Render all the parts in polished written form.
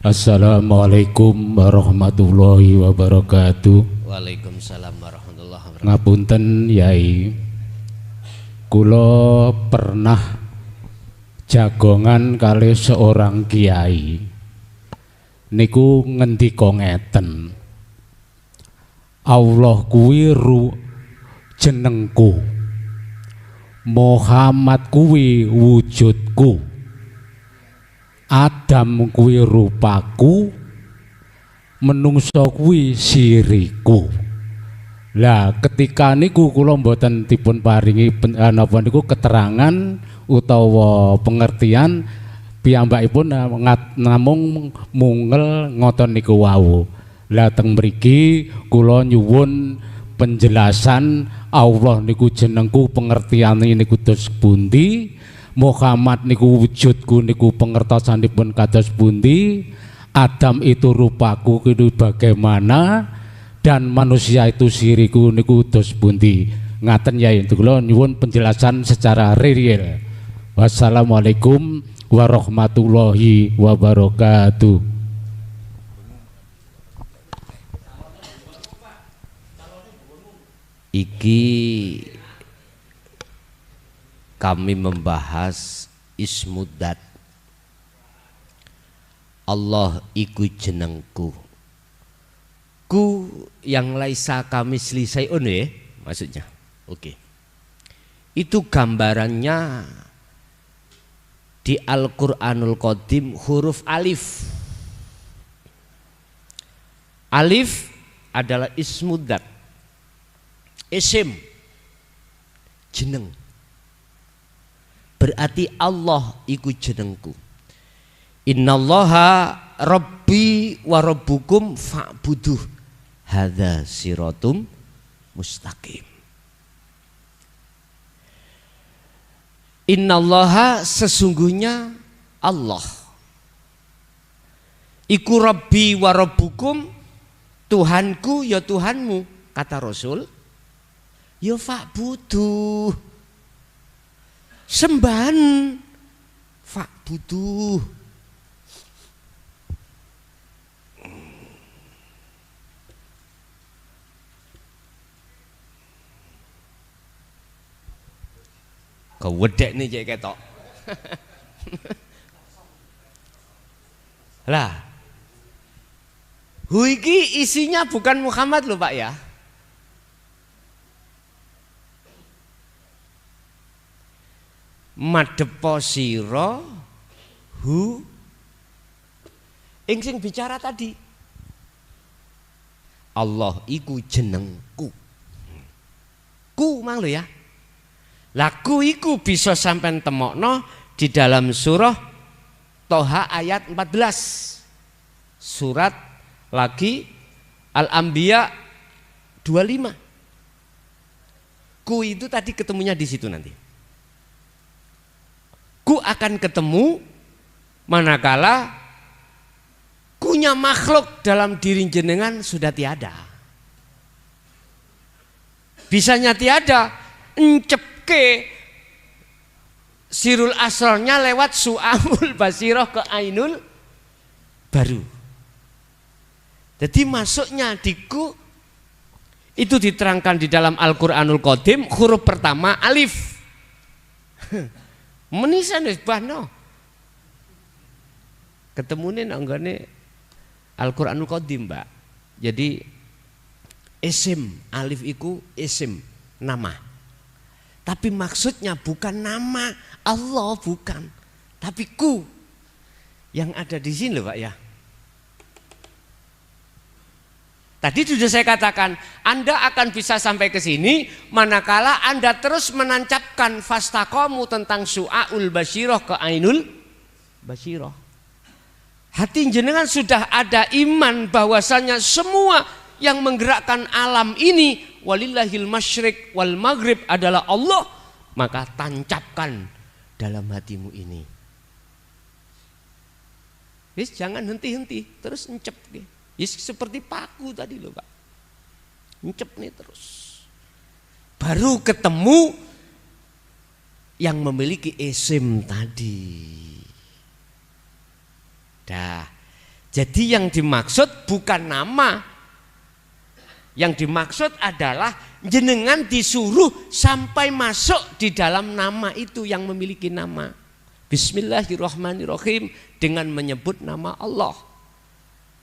Assalamualaikum warahmatullahi wabarakatuh. Waalaikumsalam warahmatullahi wabarakatuh. Ngapunten Yai, kula pernah jagongan kali seorang kiai niku ngendika ngeten, Allah kuwi jenengku, Muhammad kuwi wujudku, Adam kuwi rupaku, menungso kuwi siriku. Lah ketika niku kula mboten dipun paringi napa niku keterangan utawa pengertian, piyambakipun namung mungel ngoten niku wau. Lah teng mriki kula nyuwun penjelasan Allah niku jenengku, pengertiane niku dos pundi, Muhammad niku wujudku niku pengertosanipun kados pundi, Adam itu rupaku itu bagaimana, dan manusia itu siriku niku dos pundi. Ngaten ya, itu kula nyuwun penjelasan secara real. Wassalamualaikum warahmatullahi wabarakatuh. Iki kami membahas ismudat. Allah iku jenengku. Ku yang laisa kami selisaiun ya maksudnya. Oke. Itu gambarannya di Al-Qur'anul Qadim huruf alif. Alif adalah ismudat. Isim jeneng. Berarti Allah iku jenengku. Innallaha rabbi wa rabbukum fa'buduh. Hadza siratum mustaqim. Innallaha sesungguhnya Allah. Iku rabbi wa rabbukum, Tuhanku ya Tuhanmu, kata Rasul. Ya fa'buduh. Sembahan fa'buduh. Kau wedek nih cek ketok. Lah, iki isinya bukan Muhammad loh Pak ya. Madepo sira hu ing sing bicara tadi. Allah iku jenengku. Ku mang lho ya. Laku iku bisa sampean temokno di dalam surah Toha ayat 14. Surat lagi Al-Anbiya 25. Ku itu tadi ketemunya di situ nanti. Ku akan ketemu manakala kunya makhluk dalam diri jenengan sudah tiada. Bisanya tiada, encepke sirul asrornya lewat su'amul basiroh ke ainul baru. Jadi masuknya di ku itu diterangkan di dalam Al-Qur'anul Qadim, huruf pertama alif. Menisan wis bahno. Ketemune nang nggone Al-Qur'anul Qadim, Mbak. Jadi isim, alif iku isim, nama. Tapi maksudnya bukan nama Allah, bukan. Tapi ku yang ada di sini loh Pak ya. Tadi sudah saya katakan, Anda akan bisa sampai ke sini manakala Anda terus menancapkan fastaqamu tentang su'aul basyiroh ke ainul basyiroh. Hati jenengan sudah ada iman bahwasanya semua yang menggerakkan alam ini walillahil masyriq wal maghrib adalah Allah, maka tancapkan dalam hatimu ini. Wis jangan henti-henti, terus encep gitu. Seperti paku tadi loh Pak, encep nih terus. Baru ketemu yang memiliki isim tadi. Dah, Jadi yang dimaksud bukan nama. Yang dimaksud adalah jenengan disuruh sampai masuk di dalam nama itu yang memiliki nama. Bismillahirrahmanirrahim, dengan menyebut nama Allah.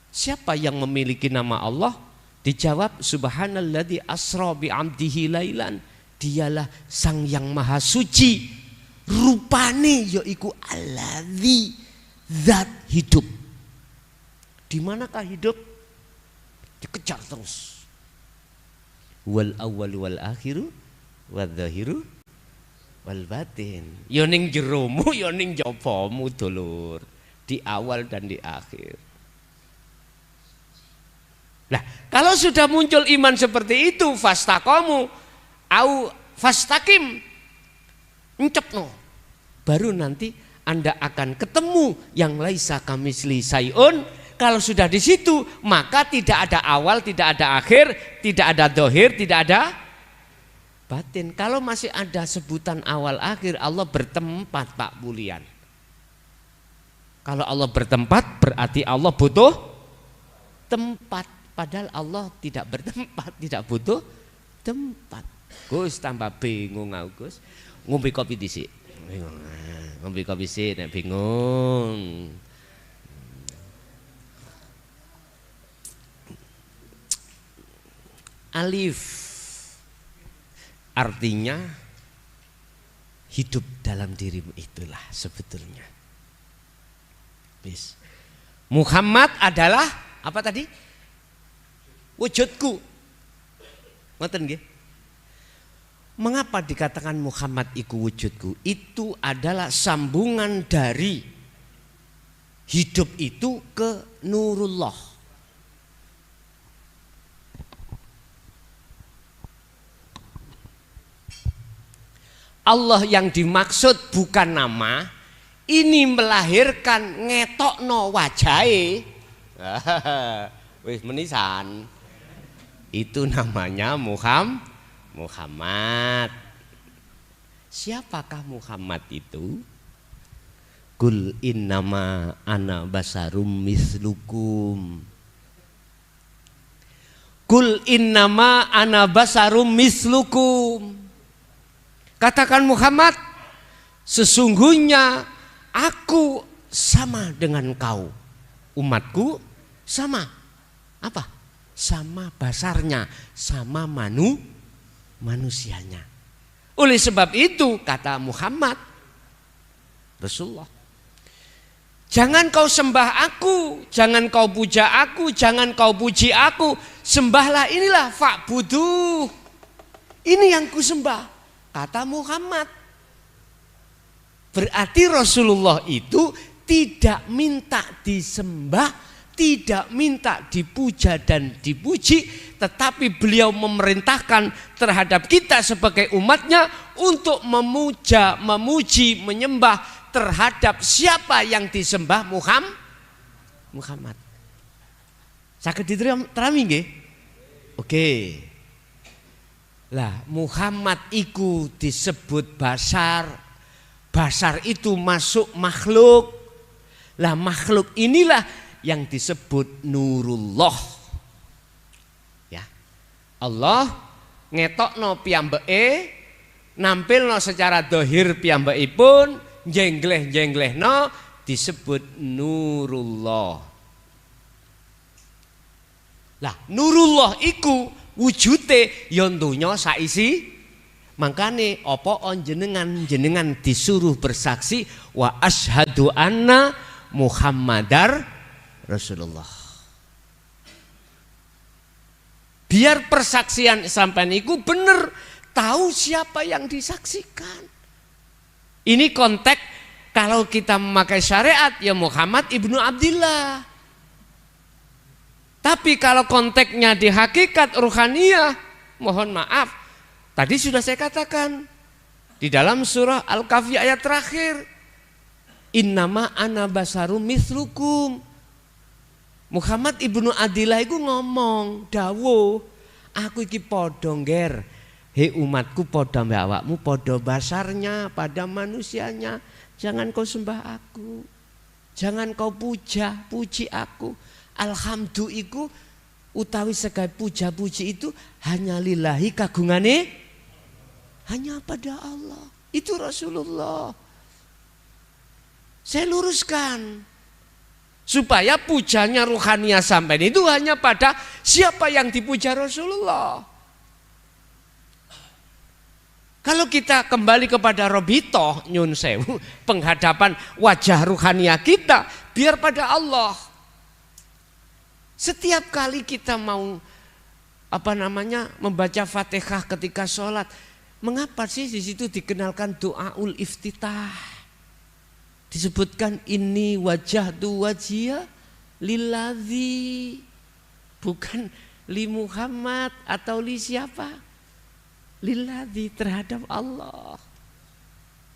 Siapa yang memiliki nama Allah? Dijawab subhanalladzi asra bi 'abdihi lailan. Dialah sang yang maha suci. Rupane yaiku alladzi, zat hidup. Di manakah hidup? Dikejar terus. Wal awwal wal akhiru wal zahiru wal batin. Ya ning jeromu ya ning japamu dulur. Di awal dan di akhir. Nah, kalau sudah muncul iman seperti itu, fastaqamu au fastaqim, encepno. Baru nanti Anda akan ketemu yang laisa kamisli sayun. Kalau sudah di situ, maka tidak ada awal, tidak ada akhir, tidak ada dohir, tidak ada batin. Kalau masih ada sebutan awal akhir, Allah bertempat, Pak Bulian. Kalau Allah bertempat, berarti Allah butuh tempat. Padahal Allah tidak bertempat, tidak butuh tempat. Gus tambah bingung aku, Gus. Ngombe kopi dhisik. Bingung. Ngombe kopi sik nek bingung. Alif artinya hidup dalam dirimu, itulah sebetulnya. Bis. Muhammad adalah apa tadi? Wujudku. Ngoten nggih. Mengapa dikatakan Muhammad iku wujudku? Itu adalah sambungan dari hidup itu ke Nurullah. Allah yang dimaksud bukan nama, ini melahirkan ngetokno wajahe. Wis menisan. Itu namanya Muhammad. Siapakah Muhammad itu? Kul innama ana basarum mislukum. Kul innama ana basarum mislukum. Katakan Muhammad, sesungguhnya aku sama dengan kau. Umatku sama. Apa? Sama basarnya, sama manusianya. Oleh sebab itu kata Muhammad Rasulullah, jangan kau sembah aku, jangan kau puja aku, jangan kau puji aku, sembahlah inilah fa'budu. Ini yang ku sembah. Kata Muhammad. Berarti Rasulullah itu tidak minta disembah, tidak minta dipuja dan dipuji, tetapi beliau memerintahkan terhadap kita sebagai umatnya untuk memuja, memuji, menyembah terhadap siapa yang disembah Muhammad. Saged diterami nggih? Oke. Lah Muhammad iku disebut basar. Basar itu masuk makhluk. Lah makhluk inilah yang disebut Nurullah. Ya. Allah ngetokno piyambake, nampilno secara dohir piyambakipun, jengleh-jenglehno disebut Nurullah. Lah Nurullah iku wujute ya donya saisi. Makane apa jenengan disuruh bersaksi wa asyhadu anna Muhammadar Rasulullah. Biar persaksian sampean iku bener, tahu siapa yang disaksikan. Ini konteks kalau kita memakai syariat ya Muhammad ibnu Abdillah. Tapi kalau konteksnya di hakikat ruhaniyah, mohon maaf, tadi sudah saya katakan di dalam surah Al-Kahfi ayat terakhir, innama ana basarum mislukum. Muhammad ibnu Abdillah itu ngomong, dawuh, aku iki padha ngger, he umatku padha mbek awakmu, padha basarnya, pada manusianya, jangan kau sembah aku. Jangan kau puji aku. Alhamdulillah iku utawi segai puja-puji itu hanya lillahi kagungane hanya pada Allah. Itu Rasulullah. Saya luruskan supaya pujanya ruhaniyah sampai itu hanya pada siapa yang dipuja Rasulullah. Kalau kita kembali kepada Robito nyun sewu, penghadapan wajah ruhaniyah kita biar pada Allah. Setiap kali kita mau membaca Fatihah ketika sholat, mengapa sih di situ dikenalkan doaul iftitah? Disebutkan ini wajah tu wajia lilladzi, bukan li Muhammad atau li siapa? Lilladzi, terhadap Allah.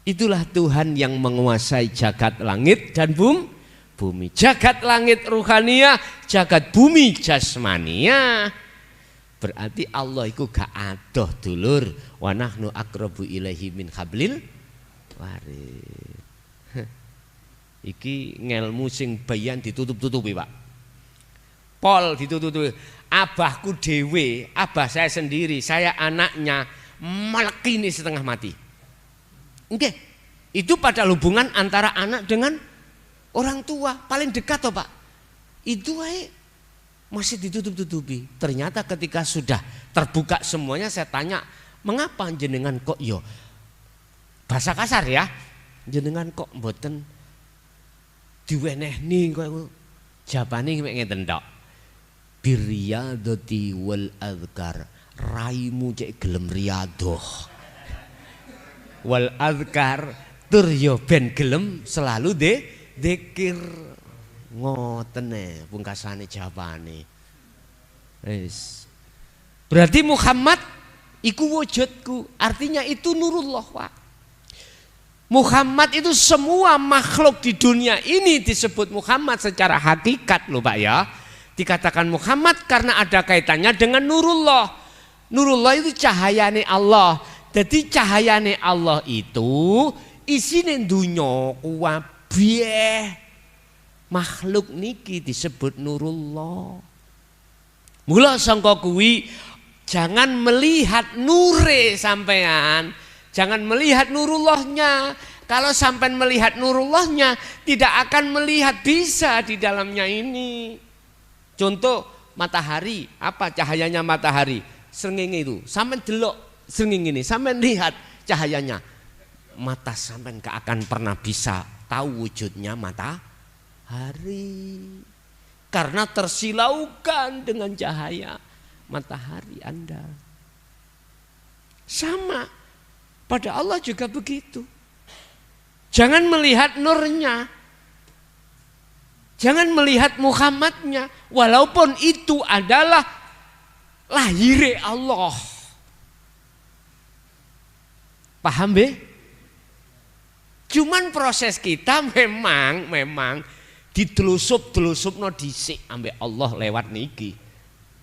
Itulah Tuhan yang menguasai jagat langit dan bumi. Jagat langit ruhaniyah, jagat bumi jasmaniyah. Berarti Allah itu gak adoh dulur. Wa nahnu aqrabu ilaihi min hablil warid. Iki ngelmu sing bayan ditutup-tutupi, Pak. Pol ditutup-tutupi. Abahku dewe, abah saya sendiri, saya anaknya melekini setengah mati. Oke, itu pada hubungan antara anak dengan orang tua paling dekat toh Pak. Itu masih ditutup-tutupi. Ternyata ketika sudah terbuka semuanya, saya tanya, mengapa jenengan kok bahasa kasar ya, jenengan kok mboten diwenehni kok jawabane ngeten tok. Biriyadati wal adhkar, raimu cek gelem riyadoh. Wal adhkar tur yo ben gelem selalu dzikir. Ngoten pungkasane jawabane. Wis. Berarti Muhammad iku wujudku, artinya itu nurullah, Pak. Muhammad itu semua makhluk di dunia ini disebut Muhammad secara hakikat loh Pak ya. Dikatakan Muhammad karena ada kaitannya dengan nurullah. Nurullah itu cahayane Allah. Jadi cahayane Allah itu isine dunya kuwabeh. Makhluk niki disebut nurullah. Mula sangka kuwi jangan melihat nure sampean, jangan melihat nurullahnya. Kalau sampean melihat nurullahnya, tidak akan melihat bisa di dalamnya ini. Contoh matahari, apa cahayanya matahari? Srengenge itu, sampean delok srengenge ini, sampean lihat cahayanya. Mata sampean gak akan pernah bisa tahu wujudnya matahari. Karena tersilaukan dengan cahaya matahari Anda. Sama, pada Allah juga begitu. Jangan melihat nurnya, jangan melihat Muhammadnya, walaupun itu adalah lahir Allah. Paham be? Cuman proses kita memang ditelusup-telusupno dhisik ambek Allah lewat niki.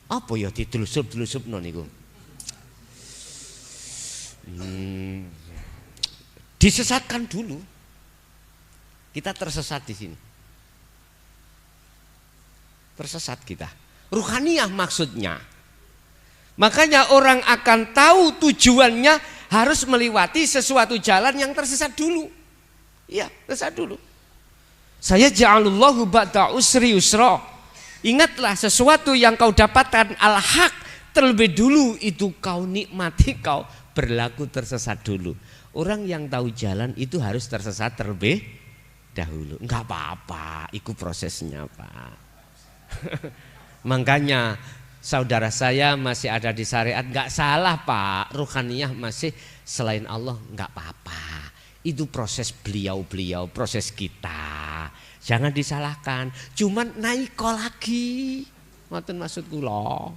Apa ya ditelusup-telusupno niku? Disesatkan dulu. Kita tersesat di sini. Tersesat kita. Ruhaniyah maksudnya. Makanya orang akan tahu tujuannya harus melewati sesuatu jalan yang tersesat dulu. Ya, tersesat dulu. Saya ja'alullahu ba'da usri yusra. Ingatlah sesuatu yang kau dapatkan al-haq terlebih dulu itu kau nikmati, kau berlaku tersesat dulu. Orang yang tahu jalan itu harus tersesat terlebih dahulu. Enggak apa-apa, itu prosesnya Pak. Makanya saudara saya masih ada di syariat, enggak salah Pak. Ruhaniyah masih selain Allah, enggak apa-apa. Itu proses beliau-beliau, proses kita. Jangan disalahkan. Cuman naik lagi. Ngoten maksud kula.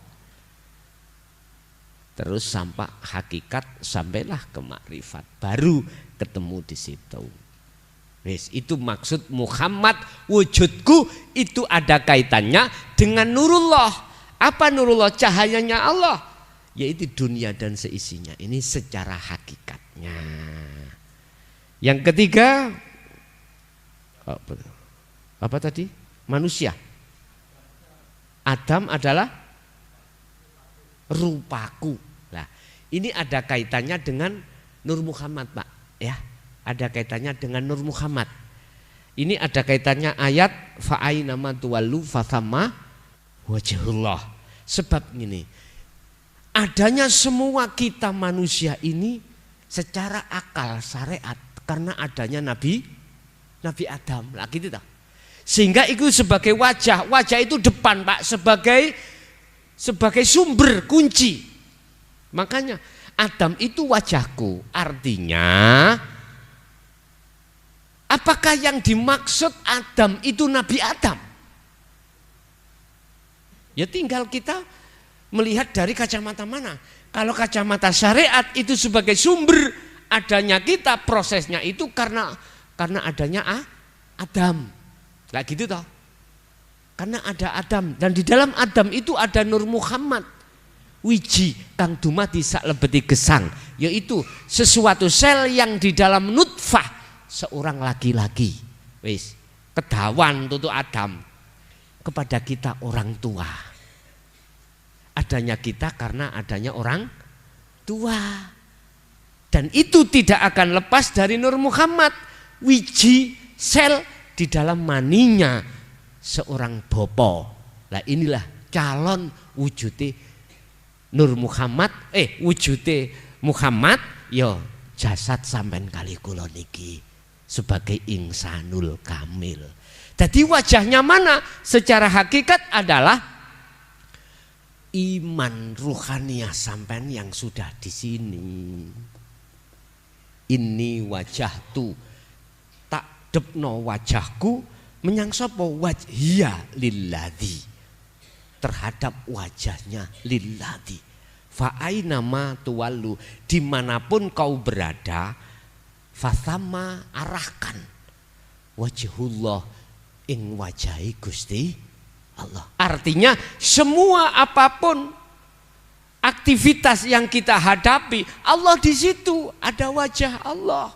Terus sampai hakikat, sampailah ke makrifat. Baru ketemu di situ. Wes, itu maksud Muhammad wujudku itu ada kaitannya dengan nurullah. Apa nurullah? Cahayanya Allah. Yaitu dunia dan seisinya. Ini secara hakikatnya. Yang ketiga, apa tadi? Manusia. Adam adalah rupaku. Nah, ini ada kaitannya dengan Nur Muhammad, Pak, ya. Ada kaitannya dengan Nur Muhammad. Ini ada kaitannya ayat fa'aina ma tuwallu fathamma wajhullah. Sebab gini, adanya semua kita manusia ini secara akal syariat karena adanya Nabi Adam. Lah gitu toh. Sehingga itu sebagai wajah itu depan, Pak, sebagai sumber kunci. Makanya Adam itu wajahku. Artinya apakah yang dimaksud Adam itu Nabi Adam? Ya tinggal kita melihat dari kacamata mana. Kalau kacamata syariat itu sebagai sumber adanya kita, prosesnya itu karena adanya Adam. Lah gitu toh. Karena ada Adam dan di dalam Adam itu ada Nur Muhammad. Wiji kang dumadi sak lebeti gesang, yaitu sesuatu sel yang di dalam nutfah seorang laki-laki. Wis, kedawan tutu Adam kepada kita orang tua. Adanya kita karena adanya orang tua. Dan itu tidak akan lepas dari Nur Muhammad. Wiji sel di dalam maninya seorang bopo. Nah inilah calon wujude Nur Muhammad, wujude Muhammad, yo jasad sampean kali kula niki sebagai insanul kamil. Jadi wajahnya mana? Secara hakikat adalah iman ruhaniyah sampean yang sudah di sini. Ini wajah tu depno wajahku menyang sapa wajhiya lilladzi, terhadap wajahnya lilladzi. Fa aina ma tuwallu, dimanapun kau berada, fathama arahkan wajhullah ing wajahi Gusti Allah. Artinya semua apapun aktivitas yang kita hadapi, Allah di situ, ada wajah Allah.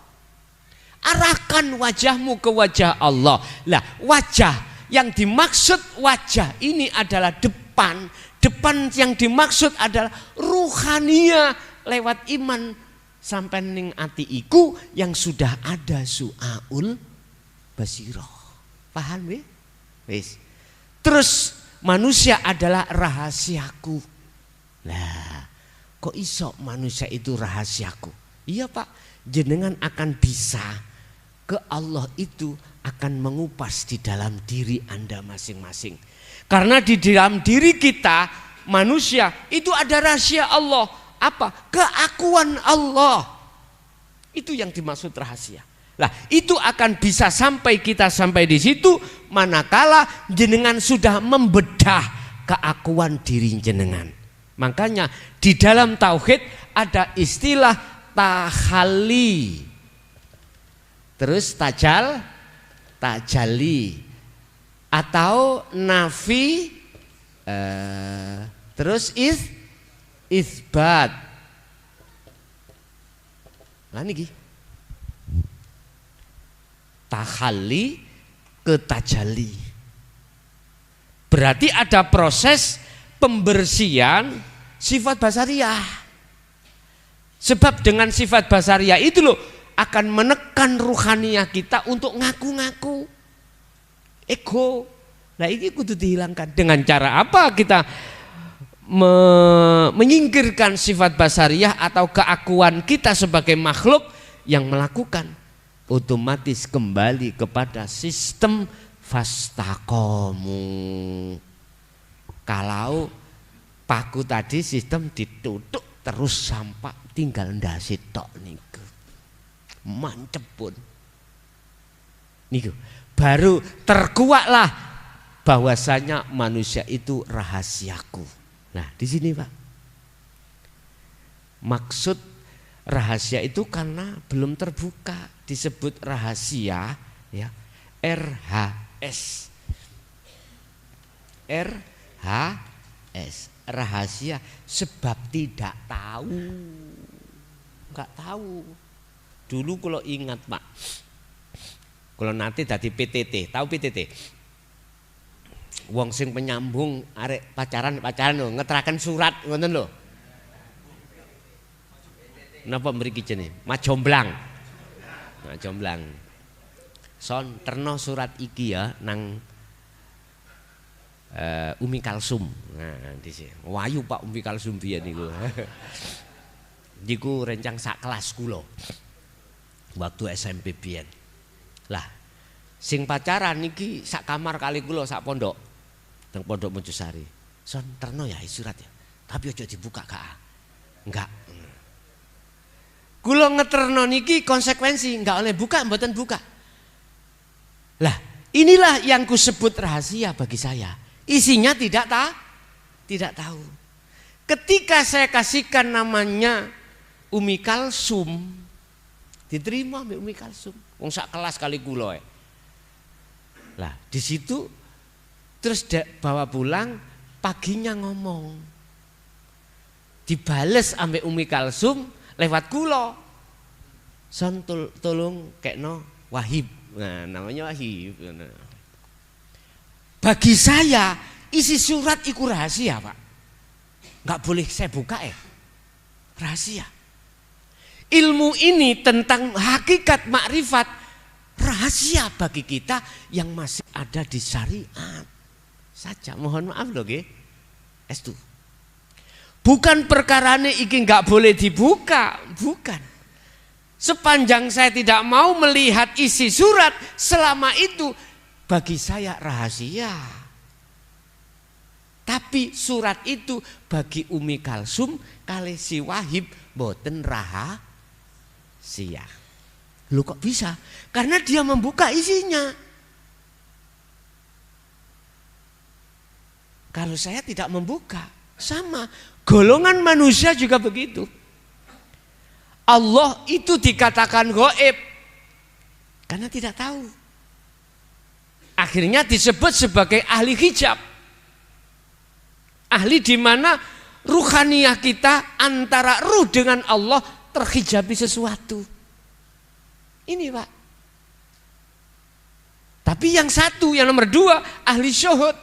Arahkan wajahmu ke wajah Allah. Lah, wajah yang dimaksud wajah ini adalah depan. Depan yang dimaksud adalah ruhania lewat iman sampai ning ati iku yang sudah ada su'aul basirah. Paham ya? Wis. Terus manusia adalah rahasiaku. Lah, kok iso manusia itu rahasiaku? Iya, Pak, jenengan akan bisa ke Allah itu akan mengupas di dalam diri Anda masing-masing. Karena di dalam diri kita manusia itu ada rahasia Allah. Apa? Keakuan Allah. Itu yang dimaksud rahasia. Lah, itu akan bisa sampai kita sampai di situ manakala jenengan sudah membedah keakuan diri jenengan. Makanya di dalam tauhid ada istilah tahalli. Terus tajalli atau nafi, terus isbat. Nah niki tahalli ke tajalli. Berarti ada proses pembersihan sifat basariyah. Sebab dengan sifat basariyah itu loh akan menekan ruhaniyah kita untuk ngaku-ngaku ego. Nah ini kudu dihilangkan. Dengan cara apa kita menyingkirkan sifat basariyah atau keakuan kita sebagai makhluk yang melakukan? Otomatis kembali kepada sistem fastaqomu. Kalau paku tadi sistem ditutup terus sampai tinggal ndasi tok niku. Mancep pun niku baru terkuatlah bahwasanya manusia itu rahasiaku. Nah di sini Pak, maksud rahasia itu karena belum terbuka disebut rahasia ya, RHS rahasia sebab tidak tahu, nggak tahu. Dulu kalau ingat Pak, Kula nate dadi PTT. Tahu PTT? Wong sing penyambung arek pacaran lho, ngeteraken surat ngoten lho. Napa mriki jenenge? Majomblang. Majomblang. Son terno surat iki ya nang Umi Kalsum. Nah, dhisik. Wayu Pak Umi Kalsum biyen niku. Niku rencang sak kelas kula. Waktu SMP biyen. Lah, sing pacaran niki sak kamar kali kula sak pondok. Teng Pondok Mojosari. Son terno ya surat ya. Tapi aja dibuka Kak. Enggak. Kula ngeterno niki konsekuensi, enggak oleh buka, mboten buka. Lah, inilah yang kusebut rahasia bagi saya. Isinya tidak tahu. Ketika saya kasihkan namanya Umi Kalsum, diterima mbek Umi Kalsum. Wong sak kelas kali kula. Lah, di situ terus bawa pulang, paginya ngomong. Dibales ambek Umi Kalsum lewat kula. Son tolong kekno Wahib. Nah, namanya Wahib. Bagi saya isi surat iku rahasia, Pak. Enggak boleh saya buka rahasia. Ilmu ini tentang hakikat makrifat rahasia bagi kita yang masih ada di syariat saja. Mohon maaf loh nggih. Estu. Bukan perkarane iki enggak boleh dibuka, bukan. Sepanjang saya tidak mau melihat isi surat, selama itu bagi saya rahasia. Tapi surat itu bagi Umi Kalsum kali si Wahib boten rahasia. Loh kok bisa? Karena dia membuka isinya. Kalau saya tidak membuka, sama. Golongan manusia juga begitu. Allah itu dikatakan gaib karena tidak tahu. Akhirnya disebut sebagai ahli hijab. Ahli di mana ruhaniyah kita antara ruh dengan Allah terhijabi sesuatu. Ini Pak. Tapi yang satu, yang nomor dua, ahli syuhud.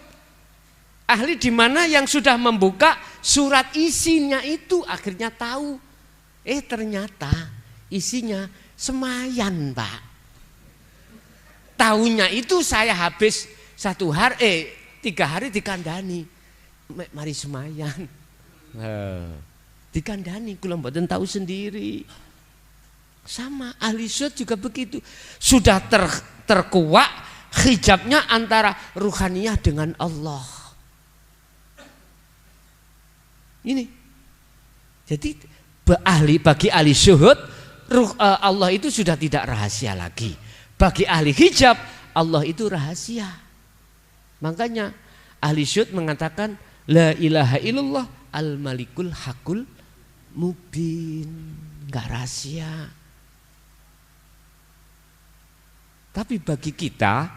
Ahli di mana yang sudah membuka surat isinya itu akhirnya tahu. Ternyata isinya semayan, Pak. Tahunya itu saya habis 3 hari dikandani. Mari semayan. Dikandani, kula mboten tahu sendiri. Sama ahli syuhud juga begitu. Sudah terkuak hijabnya antara ruhaniyah dengan Allah. Ini. Jadi bagi ahli syuhud Allah itu sudah tidak rahasia lagi. Bagi ahli hijab Allah itu rahasia. Makanya ahli syuhud mengatakan la ilaha illallah al malikul hakul mubin. Enggak rahasia. Tapi bagi kita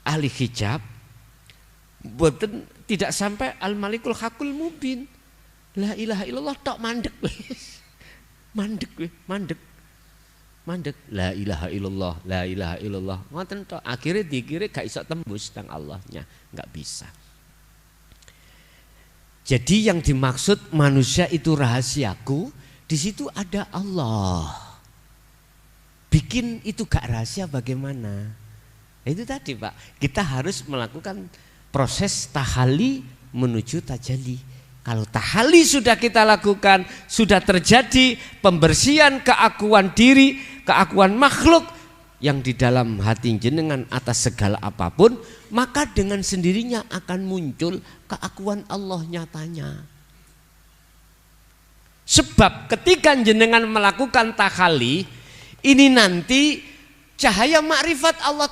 ahli hijab boten tidak sampai al malikul hakul mubin. La ilaha illallah tok mandek. Mandek. La ilaha illallah, la ilaha illallah. Ngoten tok. Akhirnya dikira gak iso tembus teng Allahnya, enggak bisa. Jadi yang dimaksud manusia itu rahasiaku, di situ ada Allah. Bikin itu gak rahasia bagaimana? Itu tadi Pak, kita harus melakukan proses tahalli menuju tajalli. Kalau tahalli sudah kita lakukan, sudah terjadi pembersihan keakuan diri, keakuan makhluk yang di dalam hati jenengan atas segala apapun, maka dengan sendirinya akan muncul keakuan Allah nyatanya. Sebab ketika jenengan melakukan tahalli, ini nanti cahaya makrifat Allah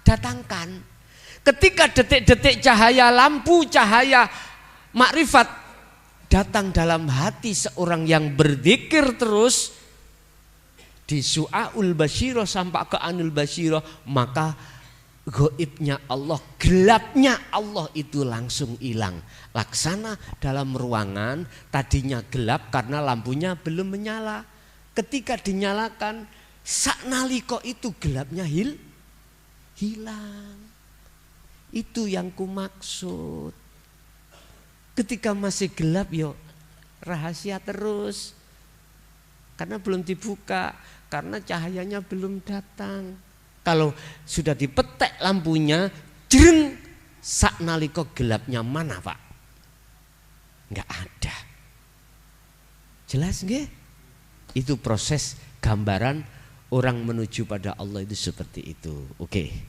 datangkan. Ketika detik-detik cahaya lampu, cahaya makrifat datang dalam hati seorang yang berzikir terus di su'aul basyirah sampai ke anul basyirah, maka gaibnya Allah, gelapnya Allah itu langsung hilang. Laksana dalam ruangan tadinya gelap karena lampunya belum menyala. Ketika dinyalakan saknaliko itu gelapnya hilang. Itu yang kumaksud. Ketika masih gelap yo rahasia terus. Karena belum dibuka, karena cahayanya belum datang. Kalau sudah dipetek lampunya, jreng, sak naliko gelapnya mana Pak? Enggak ada. Jelas nggih? Itu proses gambaran orang menuju pada Allah itu seperti itu. Oke.